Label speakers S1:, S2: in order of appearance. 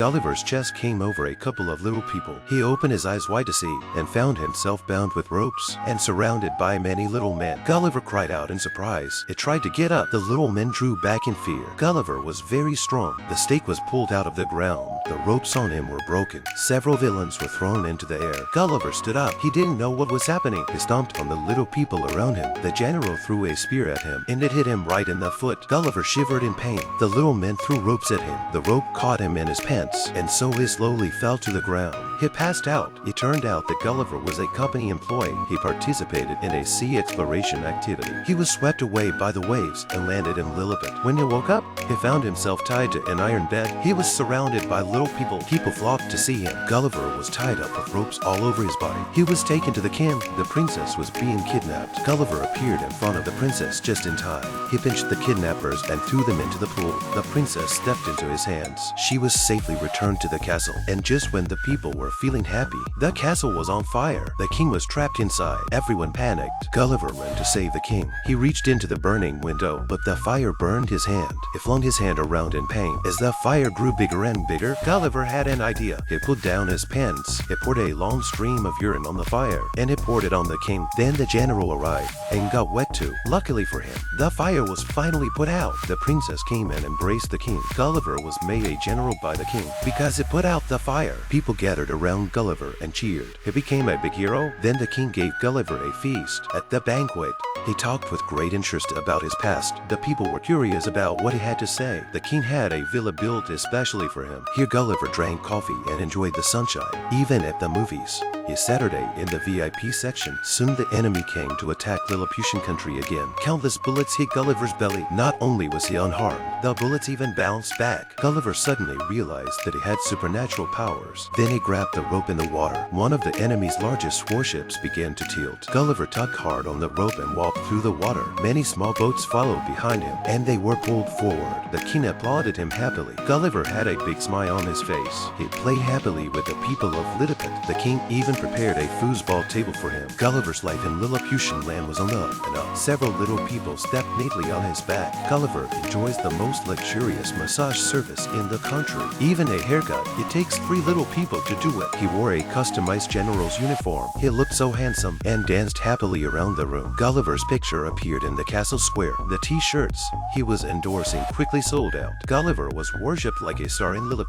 S1: Gulliver's chest came over a couple of little people. He opened his eyes wide to see, and found himself bound with ropes, and surrounded by many little men. Gulliver cried out in surprise. It tried to get up. The little men drew back in fear. Gulliver was very strong. The stake was pulled out of the ground. The ropes on him were broken. Several villains were thrown into the air. Gulliver stood up. He didn't know what was happening. He stomped on the little people around him. The general threw a spear at him, and it hit him right in the foot. Gulliver shivered in pain. The little men threw ropes at him. The rope caught him in his pants, and so he slowly fell to the ground. He passed out. It turned out that Gulliver was a company employee. He participated in a sea exploration activity. He was swept away by the waves and landed in Lilliput. When he woke up, he found himself tied to an iron bed. He was surrounded by little people. People flocked to see him. Gulliver was tied up with ropes all over his body. He was taken to the king. The princess was being kidnapped. Gulliver appeared in front of the princess just in time. He pinched the kidnappers and threw them into the pool. The princess stepped into his hands. She was safely returned to the castle, and just when the people were feeling happy, the castle was on fire. The king was trapped inside. Everyone panicked. Gulliver ran to save the king. He reached into the burning window, but the fire burned his hand. He flung his hand around in pain. As the fire grew bigger and bigger, Gulliver had an idea. He put down his pants. He poured a long stream of urine on the fire, and he poured it on the king. Then the general arrived and got wet too. Luckily for him, the fire was finally put out. The princess came and embraced the king. Gulliver was made a general by the king because he put out the fire. People gathered around Gulliver and cheered. He became a big hero. Then the king gave Gulliver a feast. At the banquet, he talked with great interest about his past. The people were curious about what he had to say. The king had a villa built especially for him. Here Gulliver drank coffee and enjoyed the sunshine, even at the movies. His Saturday in the VIP section. Soon the enemy came to attack Lilliputian country again. Countless bullets hit Gulliver's belly. Not only was he unharmed, the bullets even bounced back. Gulliver suddenly realized that he had supernatural powers. Then he grabbed the rope in the water. One of the enemy's largest warships began to tilt. Gulliver tugged hard on the rope and walked through the water. Many small boats followed behind him, and they were pulled forward. The king applauded him happily. Gulliver had a big smile on his face. He played happily with the people of Lilliput. The king even prepared a foosball table for him. Gulliver's life in Lilliputian land was on up and up. Several little people stepped neatly on his back. Gulliver enjoys the most luxurious massage service in the country. Even a haircut. It takes 3 little people to do it. He wore a customized general's uniform. He looked so handsome and danced happily around the room. Gulliver's picture appeared in the castle square. The t-shirts he was endorsing quickly sold out. Gulliver was worshipped like a star in Lilliput.